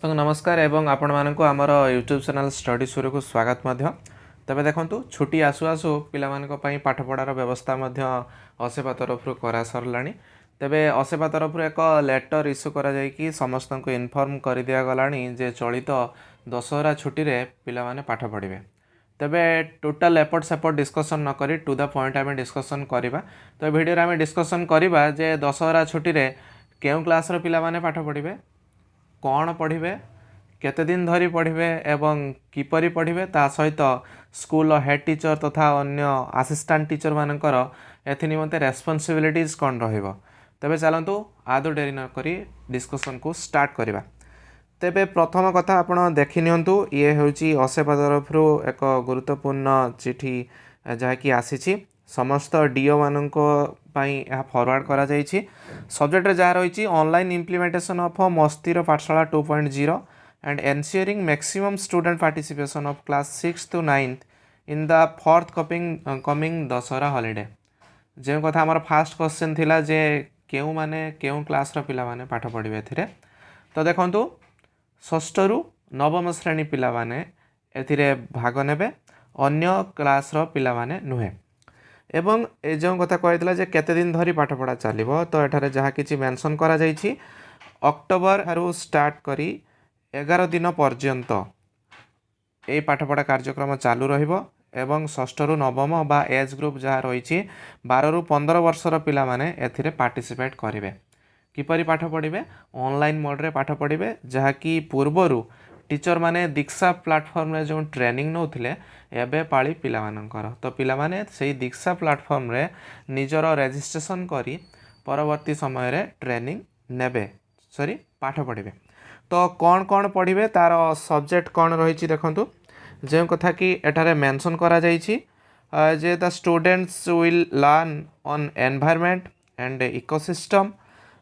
समस्त नमस्कार एवं आपण मानक आमर यूट्यूब चैनल स्टडी सुरू को स्वागत तेज देखु छुट्टी आसु आसु पाई पाठपढ़ार व्यवस्था असेपा तरफ करा सरला तेबे असेपा तरफ एक लेटर इश्यू करा जायकि समस्त को इनफॉर्म कर दिया गलानी जे चलित दशहरा छुट्टी रे पिला माने पाठ पढ़िबे। तेबे टोटल एपट सेपट डिस्कसन न करी टू द पॉइंट आम डिस्कसन करवा। तो वीडियो आम डिस्कसन करवा जे दशहरा छुट्टी रे केउ क्लास रो पिला माने पाठ पढ़िबे, कौन पढ़े, केते दिन धरी पढ़े एवं किपरि पढ़े, ता सहित स्कूल हेड टीचर तथा अन्य असिस्टेंट टीचर मानकर एथि निमंते रेस्पॉन्सिबिलिटीज कौन रहिबो। तेबे चलंतु आदौ डेरी न करी डिस्कशन को स्टार्ट करवा। तेबे प्रथम कथा आपण देखि नियंतु, ये होची असेपा तरफ एक गुरुत्वपूर्ण चिठी जहाँकि आसीछि समस्त डीओ माननको पाई फॉरवर्ड करा जाइछि। सब्जेक्ट जहाँ रही ऑनलाइन इम्प्लीमेंटेशन ऑफ मस्तीर पाठशाला 2.0 and ensuring maximum student participation of class 6 to 9 in the fourth coming Dussehra holiday. जो कथा आमर फास्ट क्वेश्चन थिला जे केउ माने केउ क्लास रो पिला माने पाठ पढ़िबे एथिरे। तो देखंतु षष्ठ रु नवम श्रेणी पिला माने एथिरे भाग नेबे, अन्य क्लास रो पिला माने नुहे। एवं ए जो कथा कहला जे केते दिन धरी पाठ पढ़ा चलिबो, तो एठारे जहाँ किछि मेंशन करा जाइछि अक्टोबर हारू स्टार्ट करी 11 दिन पर्यंत ए पाठपढ़ा कार्यक्रम चालू रहिबो। एवं षष्ठ रु नवम बा एज ग्रुप जहाँ रही 12 रु 15 वर्षर पिला माने एथिरे पार्टिसिपेट करिवे। किपरि पाठ पढ़िबे, ऑनलाइन मोड रे पाठ पढ़िबे, जहाँ कि पूर्वरु टीचर माने दीक्षा प्लेटफॉर्म रे जो ट्रेनिंग नौथिले एबे पाली पिला मानकर। तो पिला माने सेही दीक्षा प्लेटफॉर्म रे निजर रजिस्ट्रेशन करी परवर्ती समय रे ट्रेनिंग नेबे पाठ पढ़िबे। तो कौन कौन पढ़िबे तार सब्जेक्ट कौन रही देखंतु, जो कथा कि एठारे मेंशन करा जाइछि जे the students will learn on environment and ecosystem,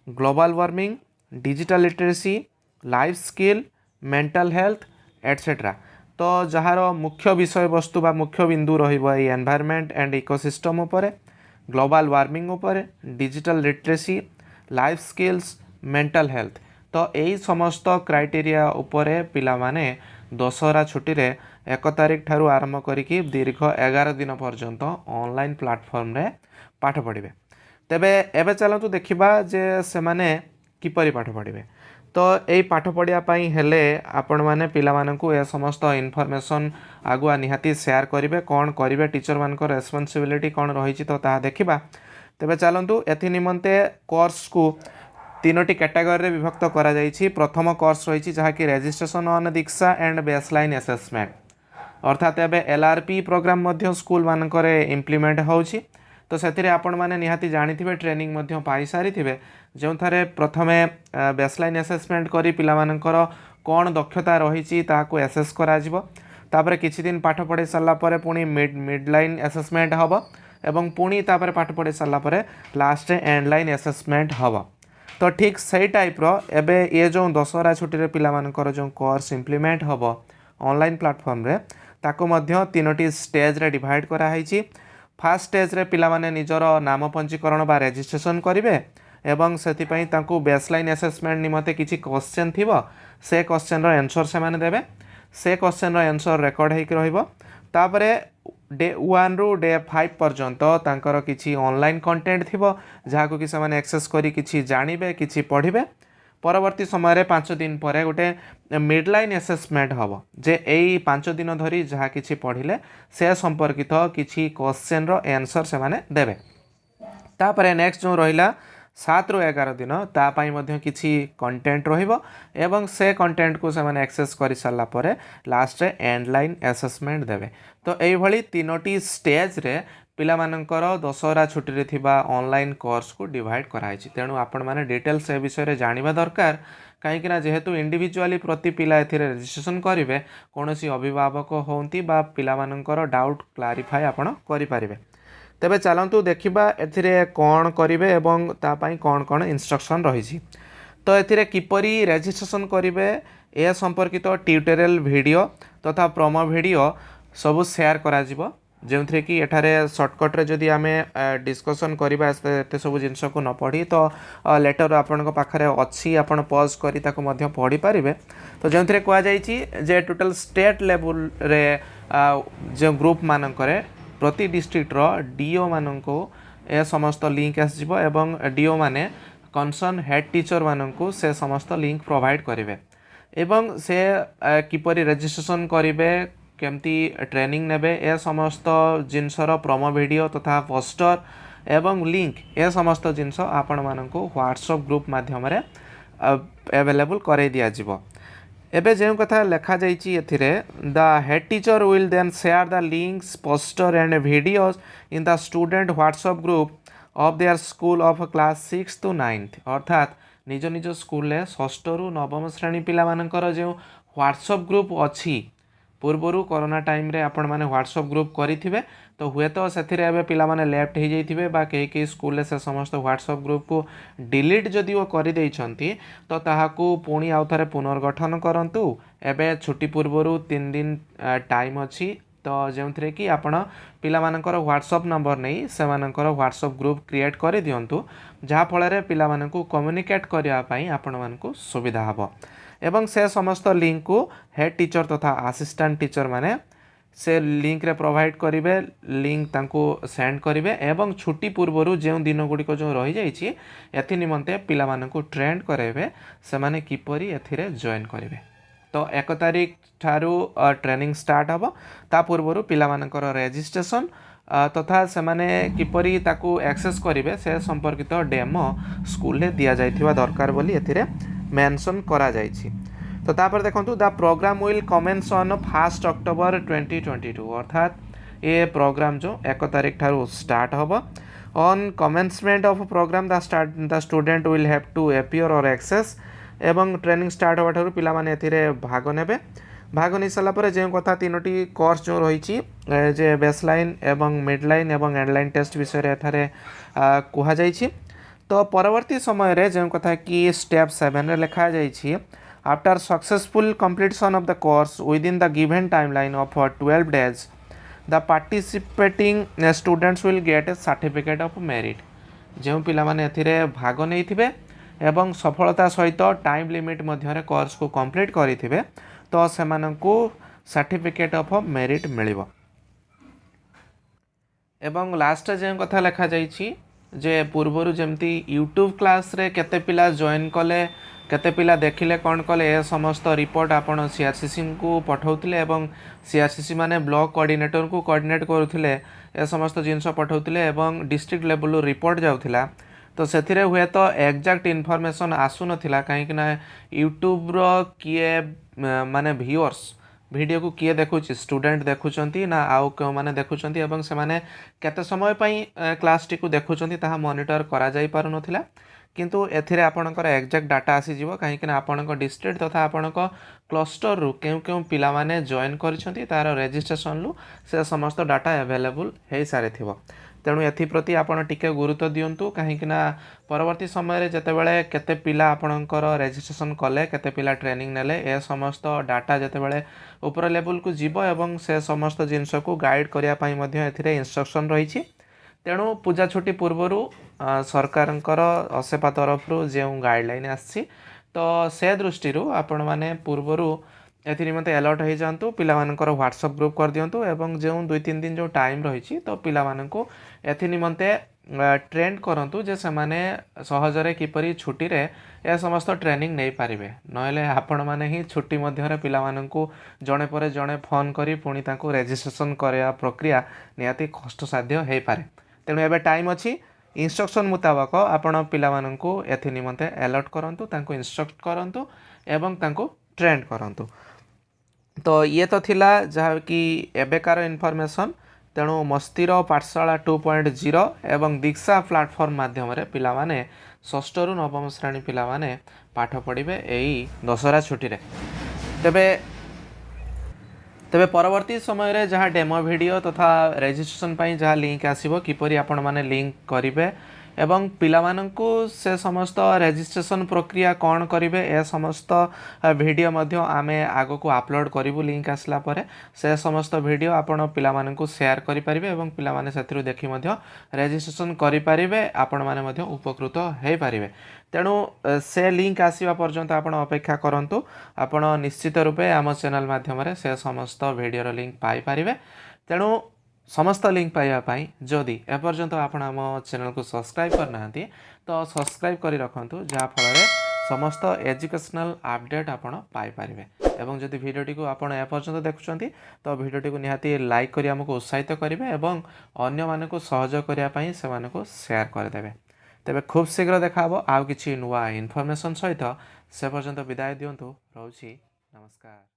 global warming, digital literacy, life skill, mental health etcetera. तो जार मुख्य विषय वस्तु बा मुख्य बिंदु रहिबो ए एनवायरनमेंट एंड इकोसिस्टम उपरे, ग्लोबल वार्मिंग उपरे, digital literacy, life skills, mental health. तो यही समस्त क्राइटेरिया उपरे पिला माने दशहरा छुट्टी रे 1 तारिख ठारू आरंभ करिकी दीर्घ 11 दिन पर्यंत ऑनलाइन प्लेटफॉर्म रे पाठ पढ़िबे। तेबे एबे चलंतु देखिबा जे से माने किपरि पाठ पढ़िबे। तो यही पाठ पढ़िया पाई हेले आपण माने पिला मानकु ए समस्त इनफॉरमेशन आगुआ निहाती शेयर करिवे, कौन करिवे, टीचर मानकर रेस्पॉन्सिबिलिटी कौन रही तो ताहा देखिबा। तेबे चलंतु एथि निमंते कोर्स को 3टी कैटेगरी रे विभक्त करा जाइछि। प्रथम कोर्स रही जहाँ कि registration on Diksha and baseline assessment, अर्थात एबे एलआरपी प्रोग्राम मध्य स्कूल मानकर इम्प्लीमेंट होउछि। तो से आपण मैंने निहाती जानिथिबे, ट्रेनिंग मध्य पाई सारिथिबे, जो थारे प्रथमे बेसलाइन असेसमेंट करी पिला मानकर कौन दक्षता रही ताको एसेस करा जिवो। तापरे किछि दिन पाठ पढ़े सारला परे पुणी मिड लाइन असेसमेंट हबो एवं पुणी तापरे पाठ पढ़े सारला परे लास्ट एंड लाइन असेसमेंट हबो। तो ठीक सही टाइप रो एबे ये जो दशहरा छुट्टी रे पिला मानकर जो कोर्स इम्प्लीमेंट हबो ऑनलाइन प्लेटफॉर्म रे, ताको मध्य 3टी स्टेज रे डिवाइड करा हैछि। फर्स्ट स्टेज रे पिला माने निजर नाम पंजीकरण बा रजिस्ट्रेशन करिवे एवं सेति पई तांको बेसलाइन असेसमेंट निमते किछि क्वेश्चन थिबो, से क्वेश्चन रो आंसर से माने देबे, से क्वेश्चन रो आंसर रेकॉर्ड हेकि रहिबो। तापरे डे 1 रु डे 5 पर्यंत तांकर किछि ऑनलाइन कंटेंट थिबो, जहाको कि से एक्सेस करी किछि जानिबे, किछि पढ़िबे। परवर्ती समय रे 5 दिन परे गोटे मिडलाइन असेसमेंट हबो, जे एई 5 दिन धरी जहा किछि पढ़िले से संपर्कित किछि क्वेश्चन रो आंसर से माने देबे। तापरे नेक्स्ट जो रहिला 7 रु 11 दिन ता पाई मध्य किछि कंटेंट रहिबो एवं से कंटेंट को से माने एक्सेस करि सारला परे लास्ट रे एंड लाइन असेसमेंट देबे। तो एई भली 3टी स्टेज रे पिला मानकर दशहरा छुट्टी रे थिबा ऑनलाइन कोर्स को डिवाइड कराइछि। तेणु आपण माने डिटेल्स ए विषय रे जानिबा दरकार, कहीं ना जेहेतु इंडिविजुअली प्रति पिला एथिरे रजिस्ट्रेशन करिवे, कोनोसी अभिभावक होंती बा पिला मानकर डाउट क्लारिफाई आपण करि परिबे। तेबे चलंतु देखिबा एथिरे कौन करिवे एवं ता पई कौन कौन इंस्ट्रक्शन रही। तो एथिरे किपरि रजिस्ट्रेशन करिवे ए संपर्कित ट्यूटोरियल वीडियो तथा प्रोमो वीडियो सब शेयर करा जिवो जो थे कि एठारे सर्टकट रे जदि आमे डिस्कसन करबा एते सब जिनस को न पढ़ी तो लेटर आपण पाखरे अच्छी आपण पॉज करी ताको मध्य पढ़ी पारिबे। तो जो थे कह जे टोटल स्टेट लेवल रे जो ग्रुप मानकरे प्रति डिस्ट्रिक्ट रो डीओ माननको ए समस्त लिंक आसीबो एवं डीओ माने कंसर्न हेड टीचर माननको से समस्त लिंक प्रोवाइड करेंगे एवं से किपरि रजिस्ट्रेशन करेंगे केमती ट्रेनिंग नेबे ए समस्त जिनसर प्रोमो वीडियो तथा पोस्टर एवं लिंक ए समस्त जिनस आपण माननको व्हाट्सएप ग्रुप माध्यम रे अवेलेबल करे दिया जिवो। एबे जो कथा लिखा जाइए एथिरे the head teacher will then share the links poster and videos in the student WhatsApp group of their school of class 6 to 9 अर्थात निज निज स्कूल षष्ठ रु नवम श्रेणी पिला मानकर जो व्हाट्सएप ग्रुप अच्छी पूर्वर कोरोना टाइम रे आपण माने व्हाट्सएप ग्रुप करिथिबे तो हुए तो से पिला माने लेफ्ट हो जाइथिबे बा कई स्कूल से समस्त व्हाट्सएप ग्रुप को डिलीट जदि वो कर देइछंती तो ताहाकू पुणी आउ थरे पुनर्गठन करंतु। एबे छुट्टी पूर्वर 3 दिन टाइम अच्छी तो जो थे कि आपण पिला मानकर व्हाट्सएप नंबर नहीं से मानकर व्हाट्सएप ग्रुप क्रिएट कर दिंतु जहाँ फल पिला मानकू कम्युनिकेट करने आपण मानकू सुविधा हबो एवं से समस्त लिंक को हेड टीचर तथा असिस्टेंट टीचर माने से लिंक रे प्रोवाइड करेंगे लिंक तांको सेंड करेंगे एवं छुट्टी पूर्वर जो दिन गुड़िक जो रही जाइए एथि निमंते पिला मानकू ट्रेंड करेंगे से माने किपरि एथिरे जॉइन करेंगे। तो 1 तारिख ठारू ट्रेनिंग स्टार्ट हम ता पूर्वर पिला मानकर रजिस्ट्रेशन तथा से माने किपरि ताकू एक्सेस करेंगे से संपर्कित डेमो स्कूल दिया जाइथिबा दरकार बोली एथिरे मेंशन करा जाइछि। तो तापर देखंतु the programme will commence on 1 October 2022 अर्थात ये प्रोग्राम जो 1 तारिख ठारू स्टार्ट हम on commencement of programme the student will have to appear और एक्सेस एवं ट्रेनिंग स्टार्ट होगा ठारू पिला माने एथिरे भाग नेबे भाग नहीं सारा पर जो कथा 3टी कोर्स जो रही जे बेसलाइन एवं मिडलाइन एवं एंडलाइन टेस्ट विषय एठारे कहा जाइछि। तो परवर्ती समय रे जो कथा कि स्टेप 7 रे लिखा जाइछि after successful completion of the course within the given timeline of 12 days the participating students will get a certificate of merit जो पिला माने एथिरे भाग नहीं थिबे एवं सफलता सहित टाइम लिमिट मध्य कोर्स को कंप्लीट करिथिबे तो सेमानंकु सर्टिफिकेट ऑफ मेरिट मिलिबो। एवं लास्ट जो कथा लिखा जाइछि जे पूर्वर जमती यूट्यूब क्लास रे केते पिला जॉइन कले केते पिला देखिले कौन कले ए समस्त रिपोर्ट आपण सीआरसीसी को पठाउथिले एवं सीआरसीसी माने ब्लॉक कोऑर्डिनेटर को कोऑर्डिनेट करूथिले ए समस्त जिनस पठाउथिले एवं डिस्ट्रिक्ट लेवल रिपोर्ट जाउथिला तो से हुए तो एक्जाक्ट इनफॉरमेशन आसु नथिला कहीं ना यूट्यूब रो किए माने व्यूअर्स वीडियो को किए देखुची स्टूडेंट देखुचंती ना आउ क्यों माने देखुचंती एवं से माने केते समय पई क्लास टी को देखुचंती ताहा मॉनिटर करा जाई पारु नथिला किंतु एथिरे आपणकर एक्जाक्ट डाटा आसी जीवो कहीं ना आपणक डिस्ट्रिक्ट तथा आपणक क्लस्टर रु केउ केउ पिला माने जॉइन करिसंती तार रजिस्ट्रेशन रु से समस्त डाटा अवेलेबल हे सारे थिबो। तेणु एप्रति आपण टिके गुरुत्व दिंतु कहीं परवर्ती समय जितेबाला केते पिला आपणकर रजिस्ट्रेशन कले केते पिला ट्रेनिंग नेले ए समस्त डाटा जितेबाला ऊपर लेवल को जीव एवं से समस्त जिनस को गाइड करने एथिरे इंस्ट्रक्शन रही। तेणु पूजा छुट्टी पूर्वर सरकारंकर असेपा तरफ जो गाइडलाइन आसी तो से दृष्टि आपण मैंने पूर्वर एथि निमंते अलर्ट हो जातु पिला मानकर व्हाट्सएप ग्रुप कर दिंतु एवं जो 2-3 दिन जो टाइम रही तो पिला मानकु एथि निमंते ट्रेंड करंतु जे से माने सहजरे किपरि छुट्टी रे ए समस्त ट्रेनिंग नहीं पारिबे नहले आपण माने ही छुट्टी मध्य रे पिला मानकु जणे परे जणे फोन करी पुणी तांको रजिस्ट्रेशन करया प्रक्रिया निहाती कष्ट साध्य हे पारे। तेणु एबे टाइम अछि इंस्ट्रक्शन मुताबक आपण पिला मानकु एथि निमंते अलर्ट करंतु तांको इंस्ट्रक्ट करंतु एवं तांको ट्रेंड करंतु। तो ये तो थिला जहाँ कि एबेकार इनफॉरमेशन तेणु मस्तीर पाठशाला 2.0 एवं दीक्षा प्लाटफॉर्म माध्यम पिला माने षष्ठ रु नवम श्रेणी पिला माने पाठ पढ़िबे एई दशहरा छुट्टी रे। तेबे परवर्ती समय रे जहाँ डेमो वीडियो तथा रजिस्ट्रेशन पई जहाँ लिंक आसीबो किपरि आपण माने लिंक करिवे एवं पिलामानंकु से समस्त रजिस्ट्रेशन प्रक्रिया कौन करेंगे ए समस्त वीडियो मध्य आमे आगो को अपलोड करूँ लिंक आसला परे से समस्त वीडियो आपण पिलामानंकु शेयर करें एवं पिलामाने से देखि मध्य रजिस्ट्रेशन करें आपण माने मध्य उपकृत हो पारे। तेणु से लिंक आसवा पर्यंत आपण अपेक्षा करंतु आपण निश्चित रूपे आम चैनल माध्यम से समस्त वीडियो लिंक पाई पारिबे। तेणु समस्त लिंक पाइबापी जदि एपर्यंत आपण आम चैनल को सब्सक्राइब करना तो सब्सक्राइब कर रखु जहाँफल समस्त एजुकेशनल अपडेट आपण पाइपारे। एवं जदि वीडियोटी को आपण एपर्यंत देखुं तो वीडियोटी को निहाती लाइक करी हमको उत्साहित करेंगे एवं अन्य मानक सहयोग करने से शेयर करदे। तेबे खूब शीघ्र देखा आउ किछि नुआ इनफॉरमेशन सहित से पर्यंत विदाय दिंतु। रोची नमस्कार।